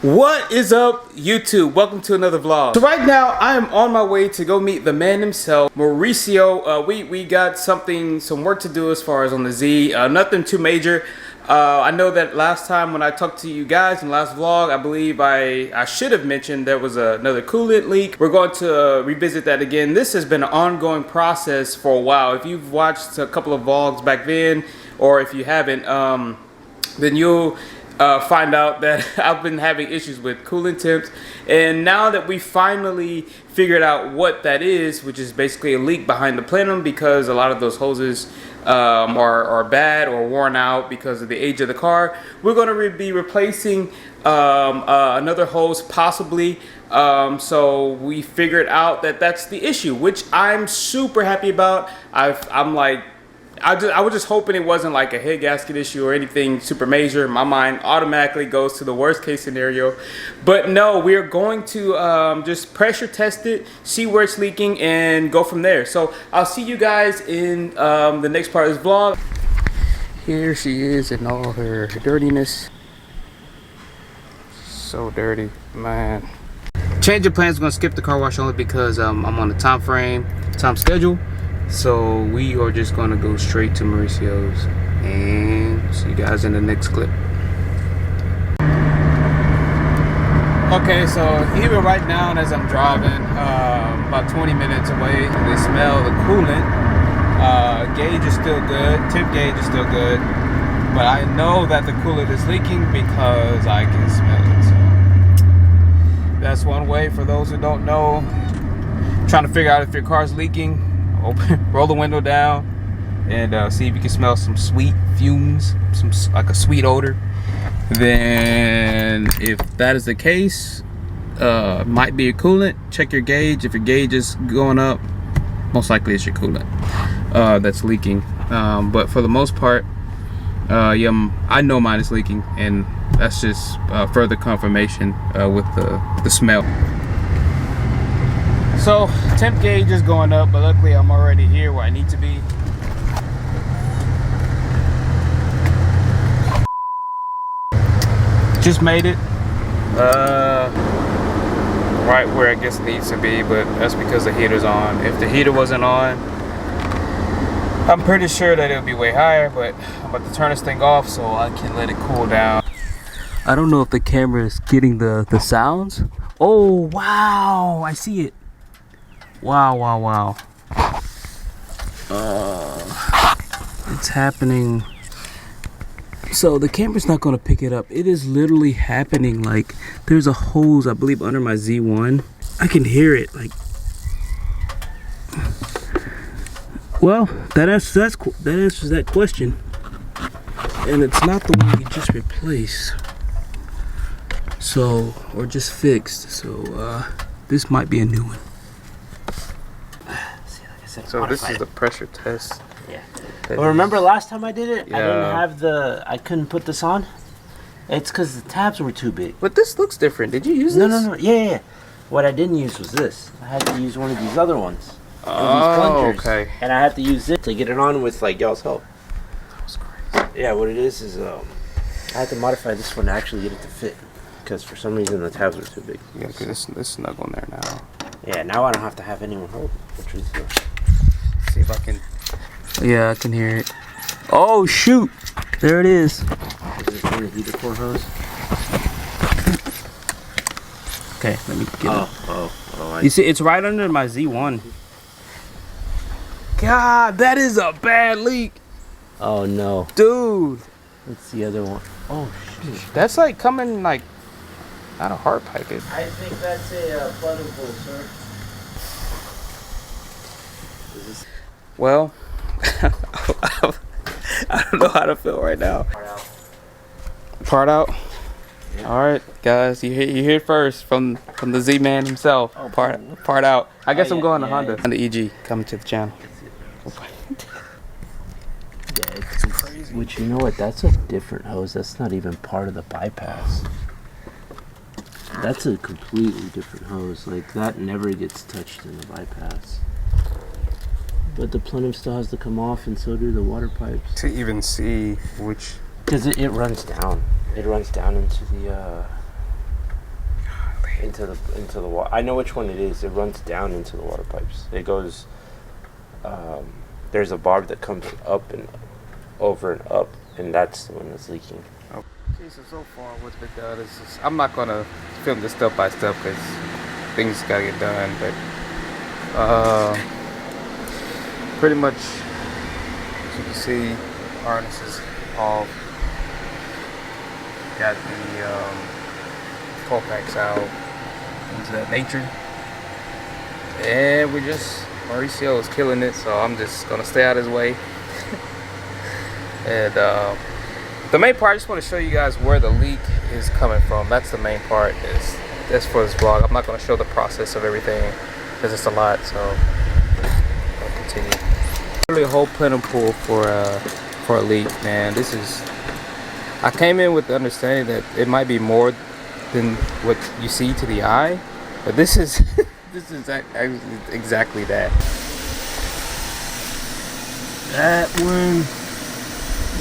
What is up, YouTube? Welcome to another vlog. So right now I am on my way to go meet the man himself, Mauricio. We got some work to do as far as on the Z. Nothing too major. I know that last time when I talked to you guys in the last vlog, I believe I should have mentioned there was another coolant leak. We're going to revisit that again. This has been an ongoing process for a while. If you've watched a couple of vlogs back then, or if you haven't, then you'll find out that I've been having issues with coolant temps, and now that we finally figured out what that is, which is basically a leak behind the plenum because a lot of those hoses are bad or worn out because of the age of the car, we're going to be replacing another hose possibly. So we figured out that that's the issue, which I'm super happy about. I was just hoping it wasn't like a head gasket issue or anything super major. My mind automatically goes to the worst case scenario. But no, we're going to just pressure test it, see where it's leaking, and go from there. So I'll see you guys in the next part of this vlog. Here she is in all her dirtiness. So dirty, man. Change of plans, gonna skip the car wash only because I'm on the time schedule. So we are just gonna go straight to Mauricio's and see you guys in the next clip. Okay, so even right now as I'm driving, about 20 minutes away, they smell the coolant. Gauge is still good, temp gauge is still good, but I know that the coolant is leaking because I can smell it. That's one way for those who don't know, trying to figure out if your car's leaking. Roll the window down and see if you can smell some sweet fumes, like a sweet odor. Then if that is the case, might be a coolant. Check your gauge. If your gauge is going up, most likely it's your coolant that's leaking. But for the most part, yeah, I know mine is leaking, and that's just further confirmation with the smell. So temp gauge is going up, but luckily I'm already here where I need to be. Just made it right where I guess it needs to be, but that's because the heater's on. If the heater wasn't on, I'm pretty sure that it would be way higher, but I'm about to turn this thing off so I can let it cool down. I don't know if the camera is getting the sounds. Oh wow, I see it. Wow. It's happening. So the camera's not going to pick it up. It is literally happening. Like there's a hose, I believe, under my Z1. I can hear it. Like, well, that answers that question. And it's not the one we just replaced. So, or just fixed. So this might be a new one. So this is the pressure test. Yeah. Well, remember last time I did it? Yeah. I couldn't put this on. It's because the tabs were too big. But this looks different. Did you use this? No. Yeah. What I didn't use was this. I had to use one of these other ones. Oh, okay. And I had to use it to get it on with like y'all's help. That was crazy. Yeah, what it is I had to modify this one to actually get it to fit. Because for some reason the tabs were too big. Yeah, because this snug on there now. Yeah, now I don't have to have anyone hold it, which is see if I can. Yeah, I can hear it. Oh shoot! There it is. Is this one of the heater core hose? Okay, let me get it. Oh! You see, it's right under my Z1. God, that is a bad leak. Oh no, dude. What's the other one? Oh shoot! That's like coming like out of hard pipe. I think that's a Plenum Pull, sir. Well, I don't know how to feel right now. Part out. Yeah. All right, guys, you hear it first from the Z-Man himself. Oh, part out. I guess I'm going to Honda. And the EG coming to the channel. Yeah, it's crazy. Which, you know what? That's a different hose. That's not even part of the bypass. That's a completely different hose. Like that never gets touched in the bypass. But the plenum still has to come off, and so do the water pipes. To even see which... Because it runs down. It runs down into the into the water. I know which one it is. It runs down into the water pipes. It goes. There's a barb that comes up and over and up, and that's the one that's leaking. Okay, so far what's been done is just, I'm not gonna film this step by step because things gotta get done, but pretty much as you can see, harnesses off. Got the pull packs out, things of that nature, and we just Mauricio is killing it, so I'm just gonna stay out of his way. And the main part, I just want to show you guys where the leak is coming from. That's the main part. That's for this vlog. I'm not going to show the process of everything because it's a lot. So I'll continue. Really a whole Plenum Pull for a leak, man. This is. I came in with the understanding that it might be more than what you see to the eye, but this is this is exactly that. That one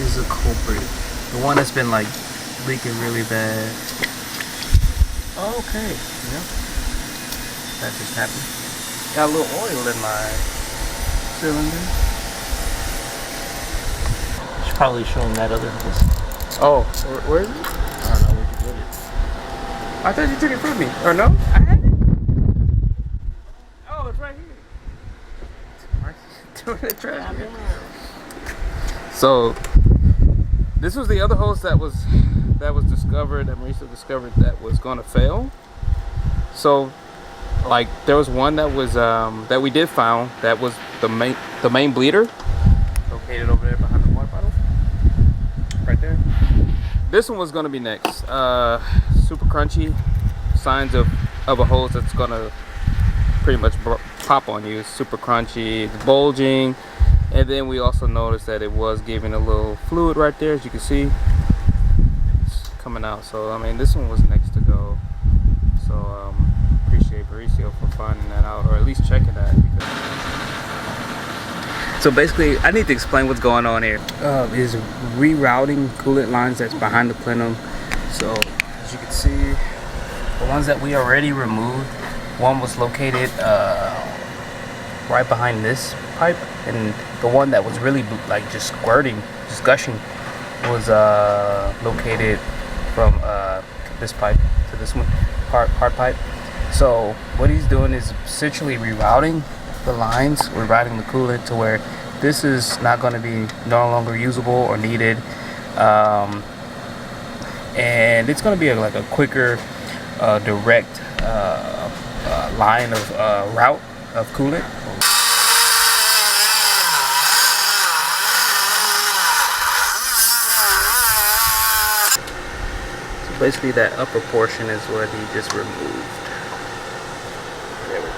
is a culprit. The one that's been like leaking really bad. Oh, okay. Yeah. That just happened. Got a little oil in my cylinder. Should probably show him that other hose. Oh, where is it? I don't know where you put it. I thought you took it from me. Or no? I had it. Oh, it's right here. Throw it in the trash. So this was the other hose that was discovered, that Mauricio discovered, that was gonna fail. So like there was one that was that we did found, that was the main bleeder, located over there behind the water bottle. Right there. This one was gonna be next. Super crunchy. Signs of a hose that's gonna pretty much pop on you. It's super crunchy, it's bulging. And then we also noticed that it was giving a little fluid right there, as you can see. It's coming out. So I mean, this one was next to go. So appreciate Mauricio for finding that out, or at least checking that. So basically, I need to explain what's going on here. Is rerouting coolant lines that's behind the plenum. So as you can see, the ones that we already removed, one was located right behind this pipe, and the one that was really like just squirting, just gushing, was located from this pipe to this one, hard pipe. So what he's doing is essentially rerouting the lines, rerouting the coolant to where this is not going to be no longer usable or needed, and it's going to be like a quicker, direct line of route of coolant. So basically that upper portion is what he just removed. There we go.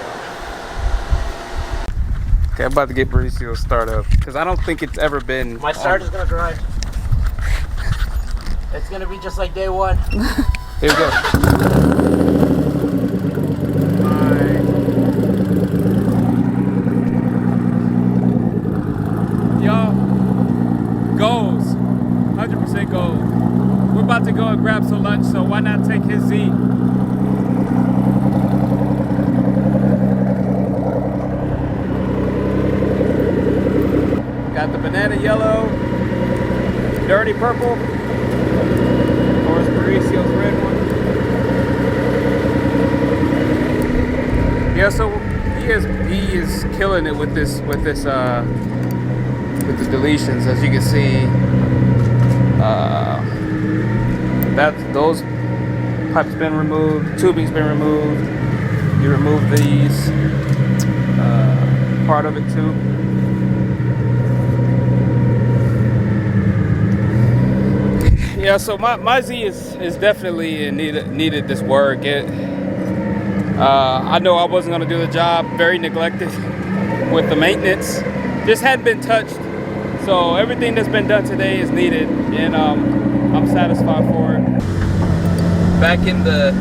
Okay, I'm about to get Mauricio start up because I don't think it's ever been. My starter's gonna dry. It's gonna be just like day one. Here we go. Y'all, goals, 100% goals. We're about to go and grab some lunch, so why not take his Z? Got the banana yellow, dirty purple, or is Mauricio's red one. Yeah, so he is killing it with the deletions, as you can see. Those pipes been removed, tubing's been removed. You remove these, part of it too. Yeah, so my Z is definitely needed this work. I know I wasn't gonna do the job, very neglected with the maintenance. Just hadn't been touched. So everything that's been done today is needed, and I'm satisfied for it. Back in the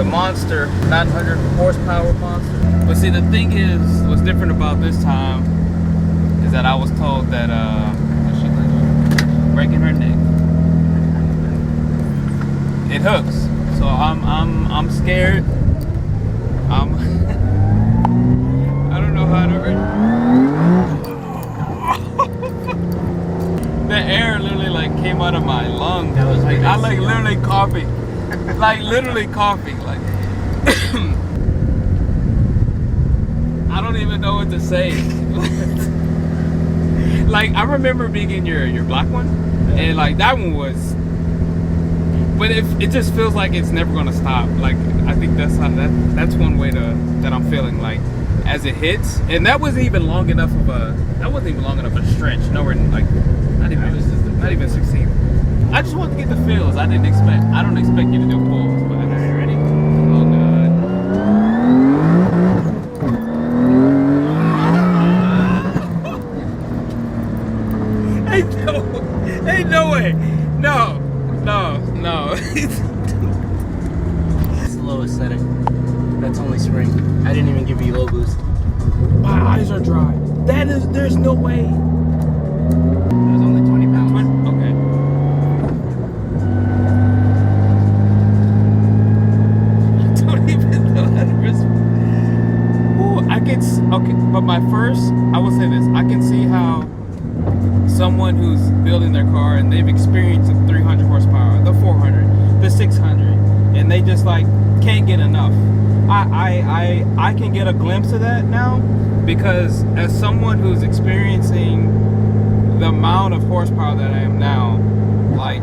monster, 900 horsepower monster. But see, the thing is, what's different about this time is that I was told that she's breaking her neck. It hooks. So I'm scared. I don't know how to. The air literally like came out of my lungs. That was like I like crazy. literally coughing, like literally coughing. Like I don't even know what to say. Like I remember being in your black one, and like that one was. But it just feels like it's never gonna stop. Like I think that's one way that I'm feeling like as it hits, and that wasn't even long enough of a stretch. Nowhere like not even 16. I just wanted to get the feels. I don't expect you to do pulls. But are you ready? Oh god. Ain't no way. No. It's the lowest setting. That's only spring. I didn't even give you low boost. My eyes are dry. There's no way. It was only 20 pounds. Okay. I don't even know how to respond. Ooh, okay, but I will say this. I can see how someone who's building their car and they've experienced the 300 horsepower, the 400, the 600, and they just like can't get enough. I can get a glimpse of that now because as someone who's experiencing the amount of horsepower that I am now, like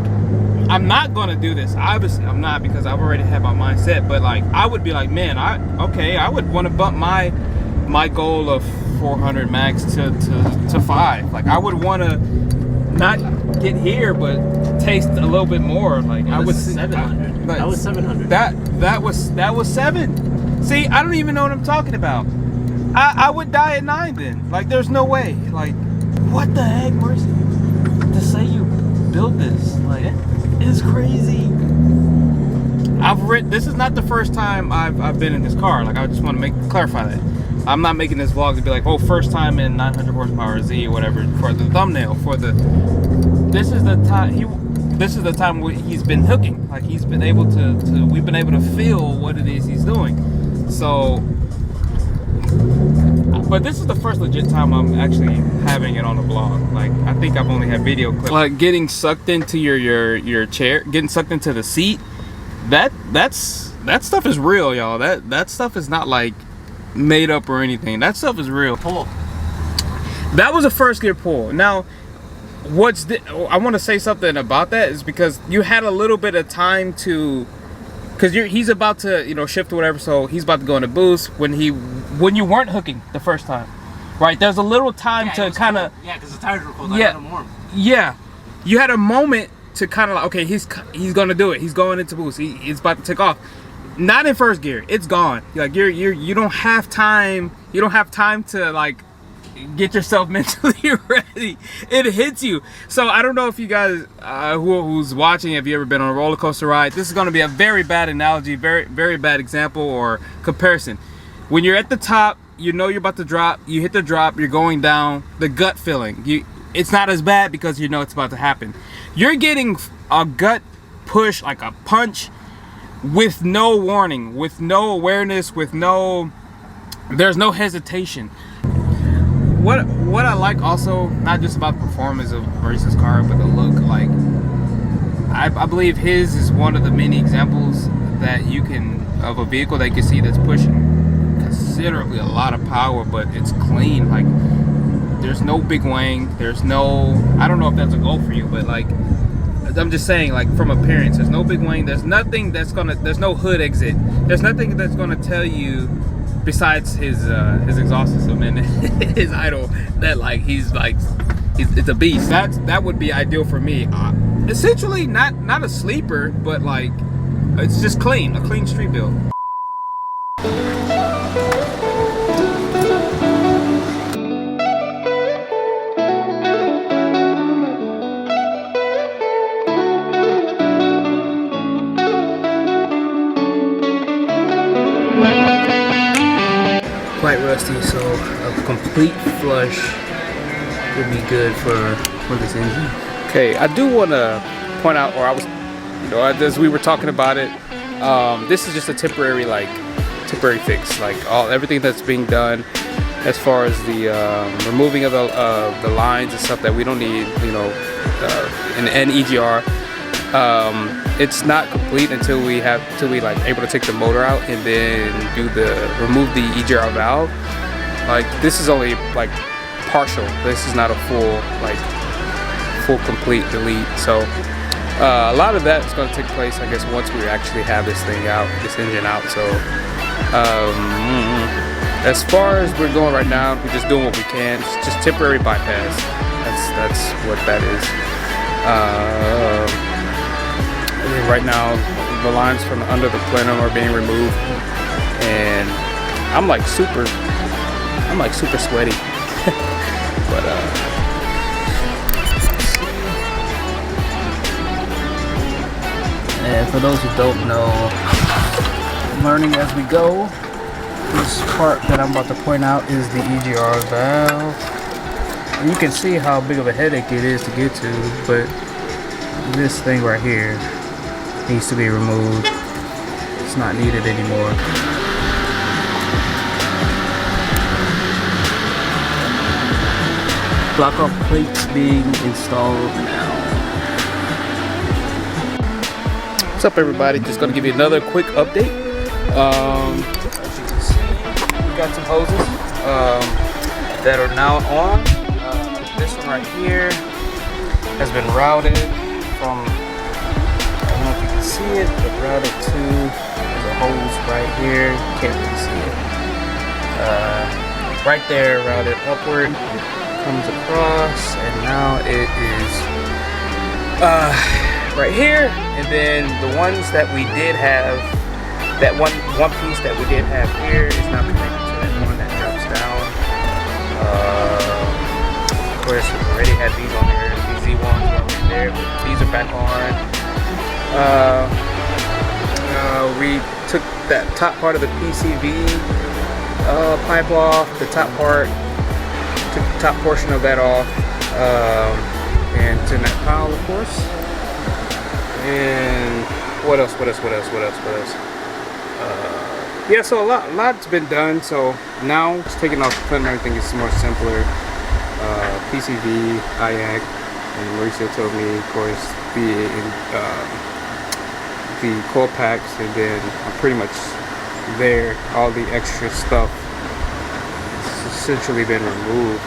I'm not gonna do this. Obviously, I'm not because I've already had my mind set. But like I would be like, man, I would want to bump my goal of 400 max to 5. Like I would want to not get here but taste a little bit more. Like I was 700. That was 700. That was 7. See, I don't even know what I'm talking about. I would die at 9 then. Like there's no way. Like what the heck, Mercy? To say you built this, like it's crazy. This is not the first time I've been in this car. Like I just want to clarify that. I'm not making this vlog to be like, oh, first time in 900 horsepower Z or whatever for the thumbnail. This is the time he's been hooking. Like he's been able to we've been able to feel what it is he's doing. So, but this is the first legit time I'm actually having it on the vlog. Like I think I've only had video clips. Like getting sucked into your chair, getting sucked into the seat. That stuff is real, y'all. That stuff is not like made up or anything. That stuff is real. Pull. That was a first gear pull. Now, I want to say something about that is because you had a little bit of time to, because he's about to shift or whatever, so he's about to go into boost when you weren't hooking the first time, right? There's a little time to kind of because the tires were cold. Yeah, I got them warm. Yeah, you had a moment to kind of like, okay, he's gonna do it. He's going into boost. He's about to take off. Not in first gear. It's gone. Like you don't have time. You don't have time to like get yourself mentally ready. It hits you. So I don't know if you guys who's watching, have you ever been on a roller coaster ride? This is going to be a very bad analogy, very very bad example or comparison. When you're at the top, you know you're about to drop. You hit the drop. You're going down. The gut feeling. It's not as bad because you know it's about to happen. You're getting a gut push, like a punch, with no warning, with no awareness, there's no hesitation. What I like also, not just about the performance of Maurice's car, but the look. Like I believe his is one of the many examples that you can of a vehicle that you can see that's pushing considerably a lot of power, but it's clean. Like there's no big wang, there's no, I don't know if that's a goal for you, but like I'm just saying, like from appearance, there's no big wing. There's nothing there's no hood exit. There's nothing that's gonna tell you, besides his exhaust system and his idle, that like it's a beast. That would be ideal for me. Essentially, not a sleeper, but like it's just a clean street build. Quite rusty, so a complete flush would be good for this engine. Okay, I do want to point out, or I was, as we were talking about it, This is just a temporary fix. Like everything that's being done as far as the removing of the lines and stuff that we don't need, you know, in EGR. It's not complete until we like able to take the motor out and then remove the EGR valve. Like this is only like partial. This is not a full complete delete. So a lot of that is going to take place, I guess, once we actually have this thing out, this engine out. So as far as we're going right now, we're just doing what we can. It's just temporary bypass. That's what that is. Right now, the lines from under the plenum are being removed, and I'm like super sweaty. But and for those who don't know, learning as we go. This part that I'm about to point out is the EGR valve. And you can see how big of a headache it is to get to, but this thing right here needs to be removed. It's not needed anymore. Block off plates being installed now. what's up, everybody? Just gonna give you another quick update. As you can see, we got some hoses that are now on. This one right here has been routed from, I don't know if you can see it, but routed to the hose right here. Can't really see it. Right there, routed upward, comes across, and now it is right here. And then the ones that we did have, that one piece that we did have here is now connected to that one that drops down. Of course, we already had these on there. These Z1s were right there, but these are back on. We took that top part of the PCV pipe off, the top part, took the top portion of that off, and it's in that pile, of course. And what else? Yeah, so a lot's been done. So now just taking off the plenum, everything is more simpler. PCV, IAC, and Mauricio told me, of course, the coil packs, and then I'm pretty much there. All the extra stuff has essentially been removed.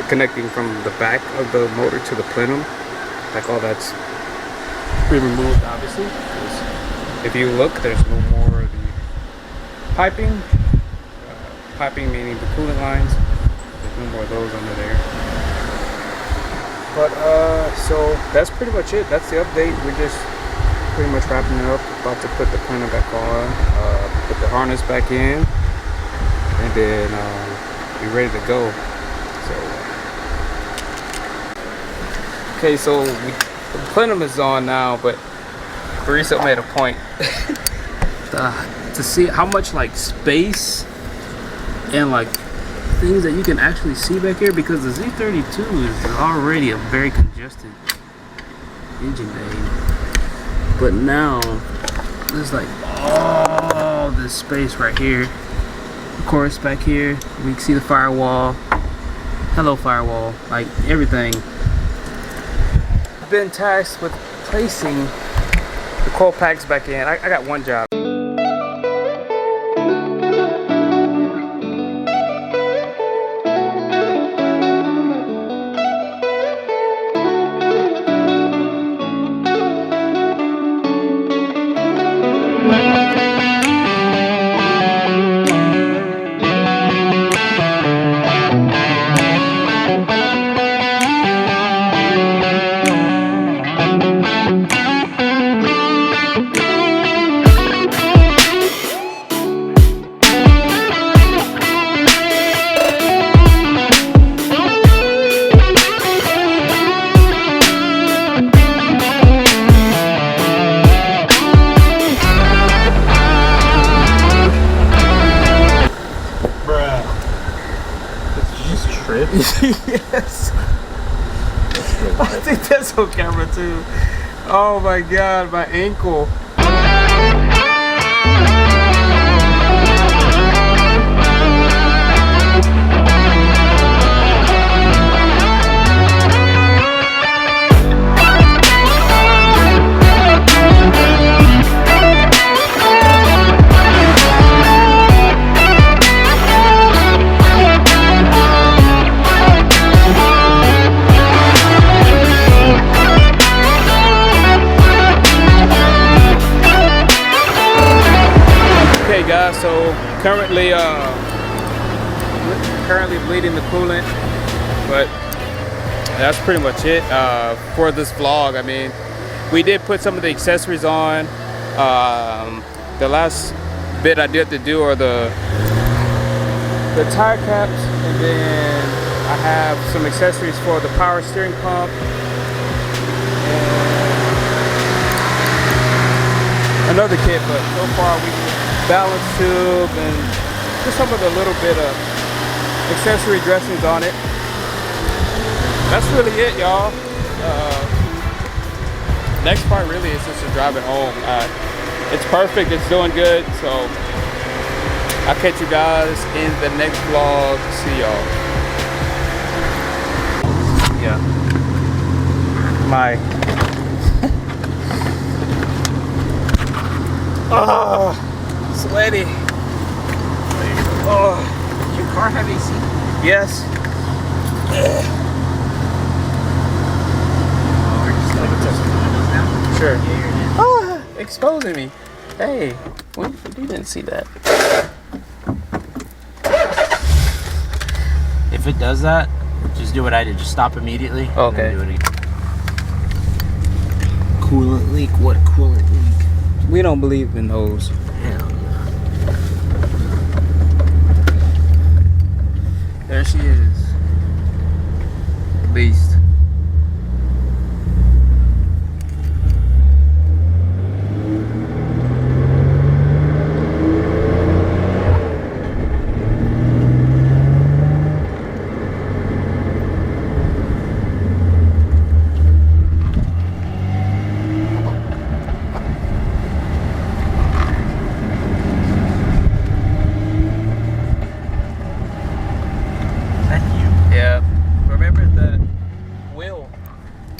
Connecting from the back of the motor to the plenum, like all that's been removed, obviously. If you look, there's no more of the piping. Piping meaning the coolant lines. There's no more of those under there. But so that's pretty much it. That's the update. We're just pretty much wrapping it up. About to put the plenum back on, put the harness back in, and then be ready to go. Okay, so the plenum is on now, but Mauricio made a point to see how much like space and like things that you can actually see back here, because the Z32 is already a very congested engine bay. But now there's like all this space right here. Of course, back here we can see the firewall. Hello, firewall. Like everything. I've been tasked with placing the coil packs back in. I got one job. Yes. I think that's on camera too. Oh my god, my ankle. So currently bleeding the coolant, but that's pretty much it for this vlog. I mean, we did put some of the accessories on. The last bit I did to do are the tire caps, and then I have some accessories for the power steering pump and another kit, but so far we balance tube and just some of the little bit of accessory dressings on it. That's really it, y'all. Next part really is just to drive it home. It's perfect, it's doing good, so I'll catch you guys in the next vlog. See y'all. Yeah. My sweaty. Oh. Does your car have AC? Yes. We're just gonna go touch the windows now? Sure. Yeah, you're in. Oh, exposing me. Hey, you didn't see that. If it does that, just do what I did. Just stop immediately. Okay. And then do it again. Coolant leak? What coolant leak? We don't believe in those. Hell no. There she is. Beast.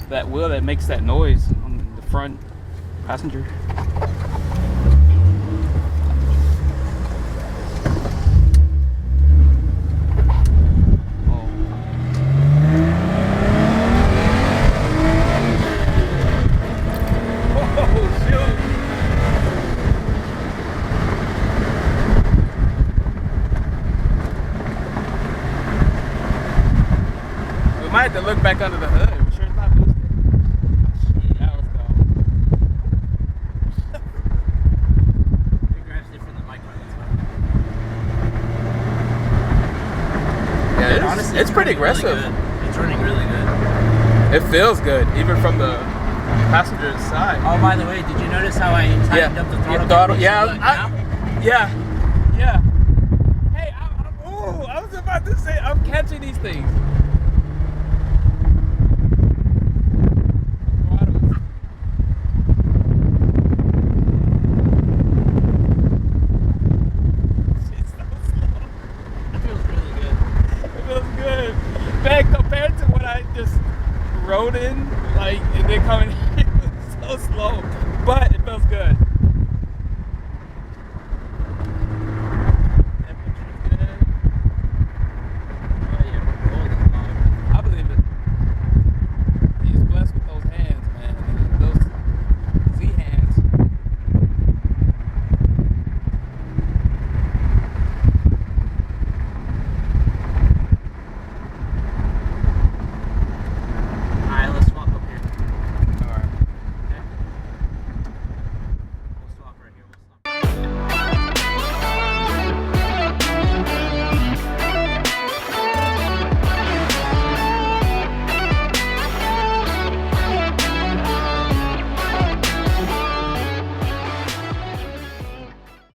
That wheel that makes that noise on the front passenger. Oh. Oh, shoot. We might have to look back under the hood. It's pretty aggressive. Really it's running really good. It feels good, even from the passenger side. Oh, by the way, did you notice how I tightened up the throttle? Yeah, yeah. Hey, I was about to say, I'm catching these things.